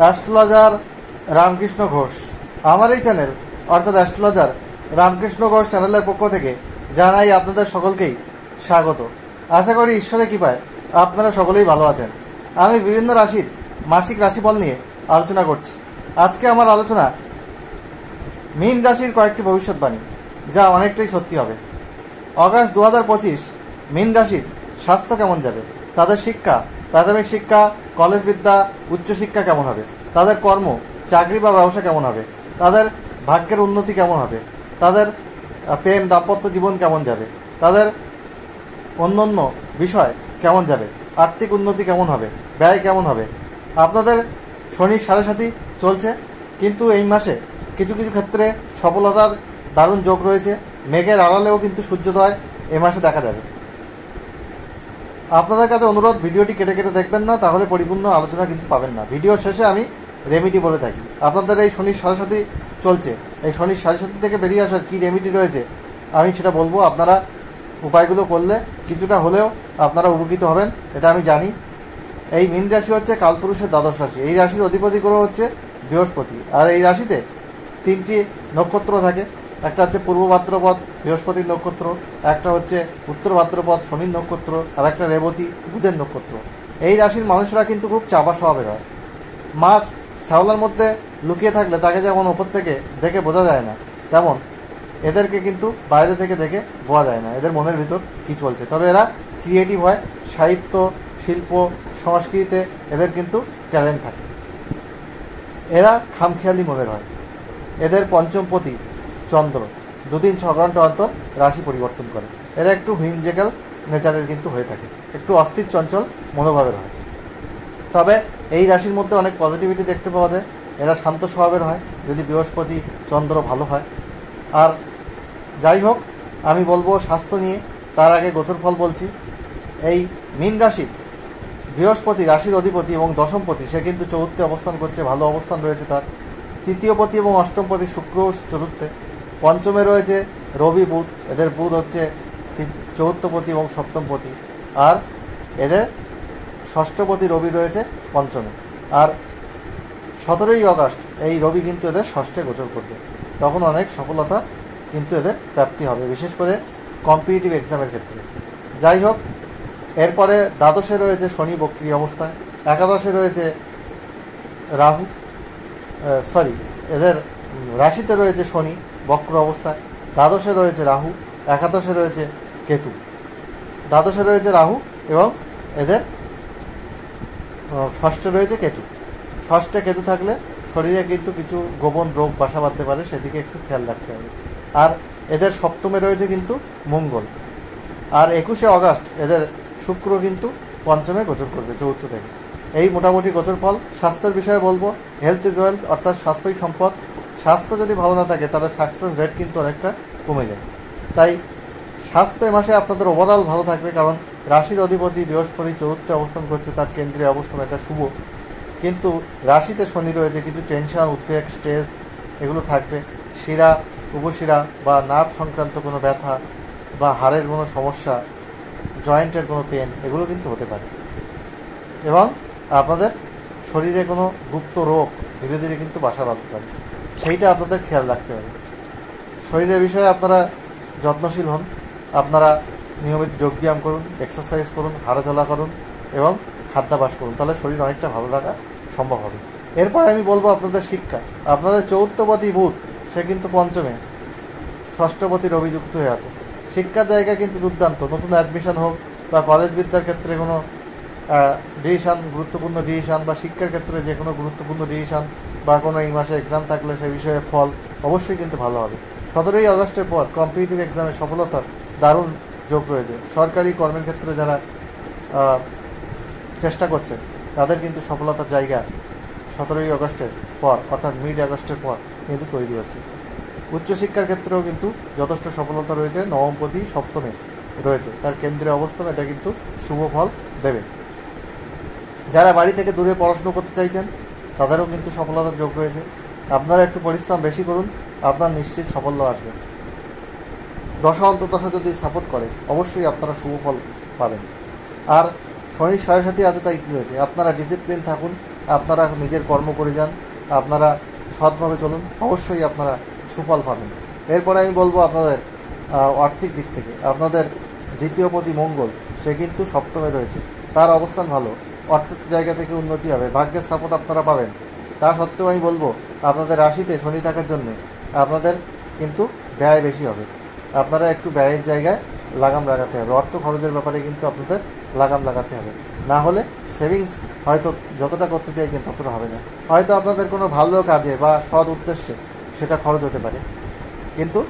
Astrologer Ramakrishna Ghosh. আমার এই channel অর্থাৎ অ্যাস্ট্রোলজার রামকৃষ্ণ ঘোষ চ্যানেলের পক্ষ থেকে জানাই আপনাদের সকলকেই স্বাগত। আশা করি ঈশ্বরের কৃপায় আপনারা সকলেই ভালো আছেন। আমি বিভিন্ন রাশির মাসিক রাশিফল নিয়ে আলোচনা করছি। আজকে আমার আলোচনা মীন রাশির কয়েকটি ভবিষ্যৎবাণী, যা অনেকটাই সত্যি হবে। অগাস্ট 2025 মীন রাশির স্বাস্থ্য কেমন যাবে, তাদের শিক্ষা, প্রাথমিক শিক্ষা, কলেজ বিদ্যা, উচ্চশিক্ষা কেমন হবে, তাদের কর্ম, চাকরি বা ব্যবসা কেমন হবে, তাদের ভাগ্যের উন্নতি কেমন হবে, তাদের প্রেম দাম্পত্য জীবন কেমন যাবে, তাদের অন্যান্য বিষয় কেমন যাবে, আর্থিক উন্নতি কেমন হবে, ব্যয় কেমন হবে। আপনাদের শনির 7.5 চলছে, কিন্তু এই মাসে কিছু কিছু ক্ষেত্রে সফলতার দারুণ যোগ রয়েছে। মেঘের আড়ালেও কিন্তু সূর্যোদয় এই মাসে দেখা যাবে। আপনাদের কাছে অনুরোধ, ভিডিওটি কেটে কেটে দেখবেন না, তাহলে পরিপূর্ণ আলোচনা কিন্তু পাবেন না। ভিডিও শেষে আমি রেমেডি বলে থাকি। আপনাদের এই শনির 7.5 চলছে, এই শনির 7.5 থেকে বেরিয়ে আসার কী রেমেডি রয়েছে আমি সেটা বলবো। আপনারা উপায়গুলো করলে কিছুটা হলেও আপনারা উপকৃত হবেন, এটা আমি জানি। এই মীন রাশি হচ্ছে কালপুরুষের দ্বাদশ রাশি। এই রাশির অধিপতি গ্রহ হচ্ছে বৃহস্পতি। আর এই রাশিতে 3টি নক্ষত্র থাকে। একটা হচ্ছে পূর্ব ভাদ্রপদ বৃহস্পতির নক্ষত্র, একটা হচ্ছে উত্তর ভাদ্রপদ শনির নক্ষত্র, আর একটা রেবতী বুধের নক্ষত্র। এই রাশির মানুষরা কিন্তু খুব চাপা স্বভাবের হয়। মাছ শ্যাওলার মধ্যে লুকিয়ে থাকলে তাকে যেমন ওপর থেকে দেখে বোঝা যায় না, তেমন এদেরকে কিন্তু বাইরে থেকে দেখে বোঝা যায় না এদের মনের ভিতর কী চলছে। তবে এরা ক্রিয়েটিভ হয়, সাহিত্য, শিল্প, সংস্কৃতিতে এদের কিন্তু ট্যালেন্ট থাকে। এরা খামখেয়ালি মনের হয়। এদের পঞ্চমপতি চন্দ্র 2-6 ঘন্টা অন্তর রাশি পরিবর্তন করে। এরা একটু হুইমজেক্যাল নেচারের কিন্তু হয়ে থাকে, একটু অস্থির চঞ্চল মনোভাবের হয়। তবে এই রাশির মধ্যে অনেক পজিটিভিটি দেখতে পাওয়া যায়। এরা শান্ত স্বভাবের হয় যদি বৃহস্পতি চন্দ্র ভালো হয়। আর যাই হোক, আমি বলবো স্বাস্থ্য নিয়ে, তার আগে গোচরফল বলছি। এই মীন রাশির বৃহস্পতি রাশির অধিপতি এবং দশমপতি, সে কিন্তু চতুর্থে অবস্থান করছে, ভালো অবস্থান রয়েছে তার। তৃতীয়পতি এবং অষ্টমপতি শুক্র চতুর্থে। পঞ্চমে রয়েছে রবি বুধ, এদের বুধ হচ্ছে চতুর্থপতি এবং সপ্তমপতি। আর এদের ষষ্ঠপতি রবি রয়েছে পঞ্চমে। আর 17ই আগস্ট এই রবি কিন্তু এদের ষষ্ঠে গোচর করবে। তখন অনেক সফলতা কিন্তু এদের প্রাপ্তি হবে, বিশেষ করে কম্পিটিটিভ এক্সামের ক্ষেত্রে। যাই হোক, এরপরে দ্বাদশে রয়েছে শনি বক্রী অবস্থায়, একাদশে রয়েছে রাহু, এদের রাশিতে রয়েছে শনি বক্র অবস্থায়, দ্বাদশে রয়েছে রাহু, একাদশে রয়েছে কেতু। দ্বাদশে রয়েছে রাহু এবং এদের ষষ্ঠে রয়েছে কেতু। ষষ্ঠে কেতু থাকলে শরীরে কিন্তু কিছু গোপন রোগ বাসা বাঁধতে পারে, সেদিকে একটু খেয়াল রাখতে হবে। আর এদের সপ্তমে রয়েছে কিন্তু মঙ্গল। আর 21শে আগস্ট এদের শুক্র কিন্তু পঞ্চমে গোচর করবে চতুর্থ থেকে। এই মোটামুটি গোচর ফল। স্বাস্থ্যের বিষয়ে বলবো, হেলথ ইজ ওয়েলথ, অর্থাৎ স্বাস্থ্যই সম্পদ। স্বাস্থ্য যদি ভালো না থাকে তাহলে সাকসেস রেট কিন্তু অনেকটা কমে যায়। তাই স্বাস্থ্য এ মাসে আপনাদের ওভারঅল ভালো থাকবে, কারণ রাশির অধিপতি বৃহস্পতি চতুর্থে অবস্থান করছে, তার কেন্দ্রীয় অবস্থান একটা শুভ। কিন্তু রাশিতে শনি রয়েছে, কিছু টেনশন, উদ্বেগ, স্ট্রেস এগুলো থাকবে। শিরা, উপশিরা বা নার্ভ সংক্রান্ত কোনো ব্যথা বা হাড়ের কোনো সমস্যা, জয়েন্টের কোনো পেন, এগুলো কিন্তু হতে পারে। এবং আপনাদের শরীরে কোনো গুপ্ত রোগ ধীরে ধীরে কিন্তু বাসা বাঁধতে পারে, সেইটা আপনাদের খেয়াল রাখতে হবে। শরীরের বিষয়ে আপনারা যত্নশীল হন। আপনারা নিয়মিত যোগব্যায়াম করুন, এক্সারসাইজ করুন, হাঁটাচলা করুন এবং খাদ্যাভ্যাস করুন, তাহলে শরীর অনেকটা ভালো রাখা সম্ভব হবে। এরপরে আমি বলবো আপনাদের শিক্ষা। আপনাদের চতুর্থপতি বুধ, সে কিন্তু পঞ্চমে, ষষ্ঠপতি রবি যুক্ত হয়ে আছে। শিক্ষার জায়গা কিন্তু দুর্দান্ত। নতুন অ্যাডমিশন হোক বা কলেজ বিদ্যার ক্ষেত্রে কোনো ডিসিশান, গুরুত্বপূর্ণ ডিসিশান, বা শিক্ষার ক্ষেত্রে যে কোনো গুরুত্বপূর্ণ ডিসিশান, বা কোনো এই মাসে এক্সাম থাকলে সে বিষয়ে ফল অবশ্যই কিন্তু ভালো হবে। 17ই আগস্টের পর কম্পিটিটিভ এক্সামে সফলতার দারুণ যোগ রয়েছে। সরকারি কর্মের ক্ষেত্রে যারা চেষ্টা করছে তাদের কিন্তু সফলতার জায়গা 17ই আগস্টের পর, অর্থাৎ মিড আগস্টের পর কিন্তু তৈরি হচ্ছে। উচ্চশিক্ষার ক্ষেত্রেও কিন্তু যথেষ্ট সফলতা রয়েছে। নবমপতি সপ্তমে রয়েছে, তার কেন্দ্রীয় অবস্থান, এটা কিন্তু শুভ ফল দেবে। যারা বাড়ি থেকে দূরে পড়াশুনো করতে চাইছেন তাদেরও কিন্তু সফলতার যোগ রয়েছে। আপনারা একটু পরিশ্রম বেশি করুন, আপনার নিশ্চিত সাফল্য আসবে। দশা অন্তর্দশা যদি সাপোর্ট করে অবশ্যই আপনারা শুভ ফল পাবেন। আর শনির 7.5 আছে, তাই কী হয়েছে, আপনারা ডিসিপ্লিন থাকুন, আপনারা নিজের কর্ম করে যান, আপনারা সৎভাবে চলুন, অবশ্যই আপনারা সুফল পাবেন। এরপরে আমি বলবো আপনাদের আর্থিক দিক থেকে আপনাদের দ্বিতীয় পতি মঙ্গল, সে কিন্তু সপ্তমে রয়েছে, তার অবস্থান ভালো, অর্থের জায়গা থেকে উন্নতি হবে, ভাগ্যের সাপোর্ট আপনারা পাবেন। তা সত্ত্বেও আমি বলবো আপনাদের রাশিতে শনি থাকার জন্যে আপনাদের কিন্তু ব্যয় বেশি হবে। আপনারা একটু ব্যয়ের জায়গায় লাগাম লাগাতে হবে, অর্থ খরচের ব্যাপারে কিন্তু আপনাদের লাগাম লাগাতে হবে, না হলে সেভিংস হয়তো যতটা করতে চাইছেন ততটা হবে না। হয়তো আপনাদের কোনো ভালো কাজে বা সৎ উদ্দেশ্যে সেটা খরচ হতে পারে, কিন্তু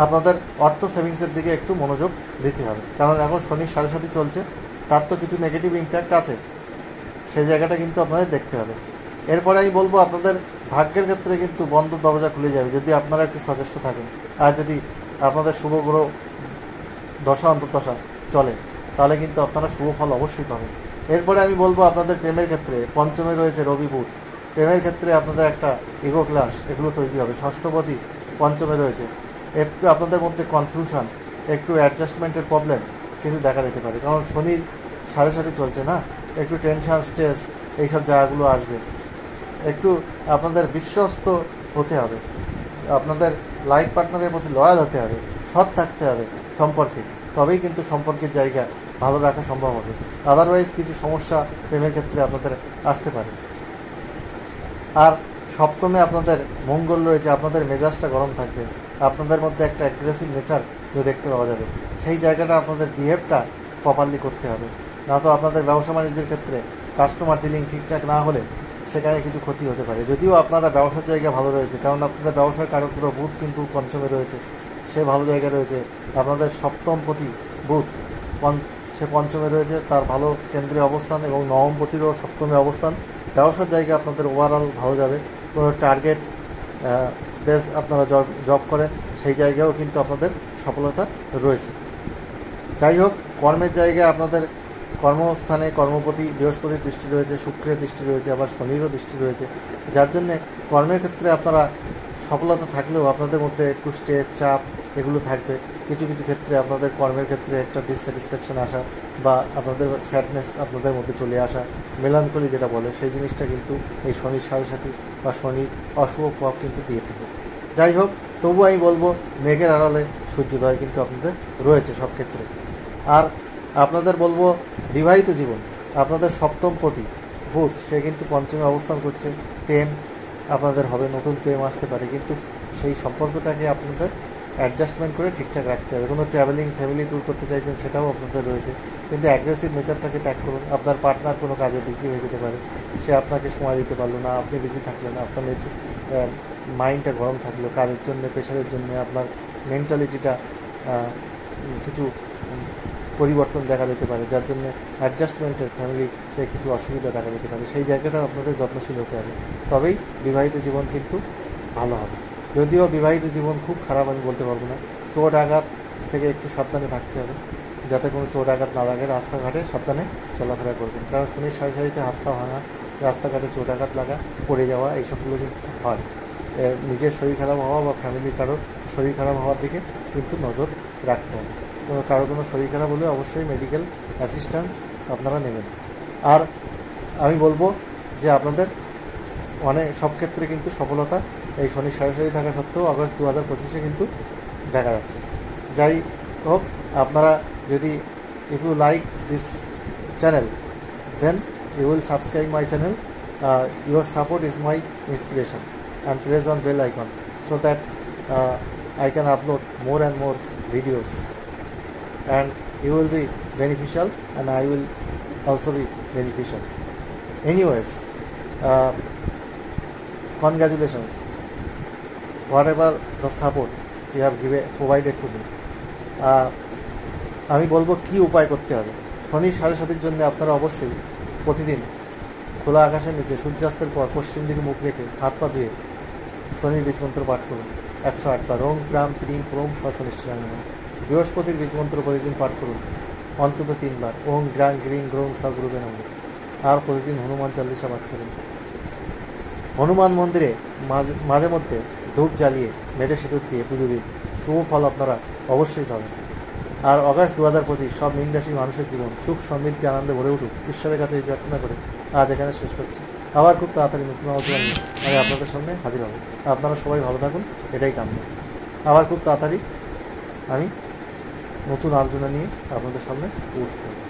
আপনাদের অর্থ সেভিংসের দিকে একটু মনোযোগ দিতে হবে, কারণ এখন শনির 7.5 চলছে, তার তো কিছু নেগেটিভ ইম্প্যাক্ট আছে, সেই জায়গাটা কিন্তু আপনাদের দেখতে হবে। এরপরে আমি বলবো আপনাদের ভাগ্যের ক্ষেত্রে কিন্তু বন্ধ দরজা খুলে যাবে যদি আপনারা একটু সচেষ্ট থাকেন, আর যদি আপনাদের শুভ গ্রহ দশা অন্তর্দশা চলে, তাহলে কিন্তু আপনারা শুভ ফল অবশ্যই পাবেন। এরপরে আমি বলবো আপনাদের প্রেমের ক্ষেত্রে পঞ্চমে রয়েছে রবি বুধ, প্রেমের ক্ষেত্রে আপনাদের একটা ইগো ক্লাস এগুলো তৈরি হবে। ষষ্ঠপতি পঞ্চমে রয়েছে, একটু আপনাদের মধ্যে কনফিউশন, একটু অ্যাডজাস্টমেন্টের প্রবলেম কিন্তু দেখা যেতে পারে, কারণ শনির 7.5 চলছে না, একটু টেনশন স্ট্রেস এইসব জায়গাগুলো আসবে। একটু আপনাদের বিশ্বস্ত হতে হবে, আপনাদের লাইফ পার্টনারের প্রতি লয়াল হতে হবে, সৎ থাকতে হবে সম্পর্কে, তবেই কিন্তু সম্পর্কের জায়গা ভালো রাখা সম্ভব হবে। আদারওয়াইজ কিছু সমস্যা প্রেমের ক্ষেত্রে আপনাদের আসতে পারে। আর সপ্তমে আপনাদের মঙ্গল রয়েছে, আপনাদের মেজাজটা গরম থাকবে, আপনাদের মধ্যে একটা অ্যাগ্রেসিভ নেচার দেখতে পাওয়া যাবে, সেই জায়গাটা আপনাদের বিহেভটা প্রপারলি করতে হবে, না তো আপনাদের ব্যবসা বাণিজ্যের ক্ষেত্রে কাস্টমার ডিলিং ঠিকঠাক না হলে সেখানে কিছু ক্ষতি হতে পারে। যদিও আপনারা ব্যবসার জায়গা ভালো রয়েছে, কারণ আপনাদের ব্যবসার কারকগুলো বুধ কিন্তু পঞ্চমে রয়েছে, সে ভালো জায়গায় রয়েছে। আপনাদের সপ্তমপতি বুধ সে পঞ্চমে রয়েছে, তার ভালো কেন্দ্রে অবস্থান, এবং নবমপতিরও সপ্তমে অবস্থান। ব্যবসার জায়গা আপনাদের ওভারঅল ভালো যাবে। কোনো টার্গেট বেস আপনারা জব করেন, সেই জায়গায়ও কিন্তু আপনাদের সফলতা রয়েছে। যাই হোক, কর্মের জায়গায় আপনাদের কর্মস্থানে কর্মপতি বৃহস্পতির দৃষ্টি রয়েছে, শুক্রের দৃষ্টি রয়েছে, আবার শনিরও দৃষ্টি রয়েছে, যার জন্যে কর্মের ক্ষেত্রে আপনারা সফলতা থাকলেও আপনাদের মধ্যে একটু স্ট্রেস চাপ এগুলো থাকবে। কিছু কিছু ক্ষেত্রে আপনাদের কর্মের ক্ষেত্রে একটা ডিসস্যাটিসফ্যাকশন আসা বা আপনাদের স্যাডনেস আপনাদের মধ্যে চলে আসা, মেলানকলি যেটা বলে, সেই জিনিসটা কিন্তু এই শনির 7.5 বা শনির অশুভ প্রভাব কিন্তু দিয়ে থাকে। যাই হোক, তবু আমি বলবো মেঘের আড়ালে সূর্যোদয় কিন্তু আপনাদের রয়েছে সব ক্ষেত্রে। আর আপনাদের বলবো বিবাহিত জীবন, আপনাদের সপ্তমপতি বুধ সে কিন্তু পঞ্চমে অবস্থান করছে, প্রেম আপনাদের হবে, নতুন প্রেম আসতে পারে, কিন্তু সেই সম্পর্কটাকে আপনাদের অ্যাডজাস্টমেন্ট করে ঠিকঠাক রাখতে হবে। কোনো ট্রাভেলিং ফ্যামিলি ট্যুর করতে চাইছেন সেটাও আপনাদের রয়েছে, কিন্তু অ্যাগ্রেসিভ নেচারটাকে ত্যাগ করুন। আপনার পার্টনার কোনো কাজে বিজি হয়ে যেতে পারে, সে আপনাকে সময় দিতে পারলো না, আপনি বিজি থাকলেন, আপনার মাইন্ডটা গরম থাকলো, কাজের জন্য প্রেশারের জন্য আপনার মেন্টালিটিটা কিছু পরিবর্তন দেখা যেতে পারে, যার জন্য অ্যাডজাস্টমেন্টের ফ্যামিলিতে কিছু অসুবিধা দেখা যেতে পারে। সেই জায়গাটা আপনাদের যত্নশীল হতে হবে, তবেই বিবাহিত জীবন কিন্তু ভালো হবে। যদিও বিবাহিত জীবন খুব খারাপ আমি বলতে পারবো না, চোট আঘাত থেকে একটু সাবধানে থাকতে হবে, যাতে কোনো চোট আঘাত না লাগে। রাস্তাঘাটে সাবধানে চলাফেরা করবেন, কারণ শনির 7.5 হাত পা ভাঙা, রাস্তাঘাটে চোট আঘাত লাগা, পড়ে যাওয়া, এইসবগুলো কিন্তু হয়। নিজের শরীর খারাপ হওয়া বা ফ্যামিলির কারো শরীর খারাপ হওয়ার দিকে কিন্তু নজর রাখতে হবে। কারো কোনো শরীর খারাপ হলে অবশ্যই মেডিকেল অ্যাসিস্ট্যান্স আপনারা নেবেন। আর আমি বলবো যে আপনাদের সব ক্ষেত্রে কিন্তু সফলতা এই শনির 7.5 থাকা সত্ত্বেও আগস্ট 2025 কিন্তু দেখা যাচ্ছে। যাই হোক, আপনারা যদি if you like this channel, then you will subscribe my channel. Your support is my inspiration, and press on bell icon so that I can upload more and more videos, and you will be beneficial and I will also be beneficial. Anyways, congratulations whatever the support you have provided to me. আমি বলবো কি উপায় করতে হবে। শনির 7.5 জন্য আপনারা অবশ্যই প্রতিদিন খোলা আকাশের নিচে সূর্যাস্তের পর পশ্চিম দিকে মুখ রেখে হাত পা ধুয়ে শনির বীজমন্ত্র পাঠ করুন 108 বার। ওম গ্রাম ক্রিম ক্রোম শনিশ্চরায় নমঃ। বৃহস্পতির বীজমন্ত্র প্রতিদিন পাঠ করুন অন্তত 3 বার। ওম গ্রাম গ্রিম গ্রোম সগুরুবে নমঃ। আর প্রতিদিন হনুমান চালিসা পাঠ করুন। হনুমান মন্দিরে মাঝে মধ্যে ধূপ জ্বালিয়ে মেটে সিঁদুর দিয়ে পুজো দিন, শুভ ফল আপনারা অবশ্যই পাবেন। আর আগস্ট 2025 সব মীন রাশির মানুষের জীবন সুখ সমৃদ্ধি আনন্দে ভরে উঠুক, ঈশ্বরের কাছে প্রার্থনা করে আজ এখানে শেষ করছি। আবার খুব তাড়াতাড়ি নতুন আলোচনা নিয়ে আমি আপনাদের সামনে হাজির হব। আপনারা সবাই ভালো থাকুন, এটাই কাম্য। আবার খুব তাড়াতাড়ি আমি নতুন আলোচনা নিয়ে আপনাদের সামনে উপস্থিত হব।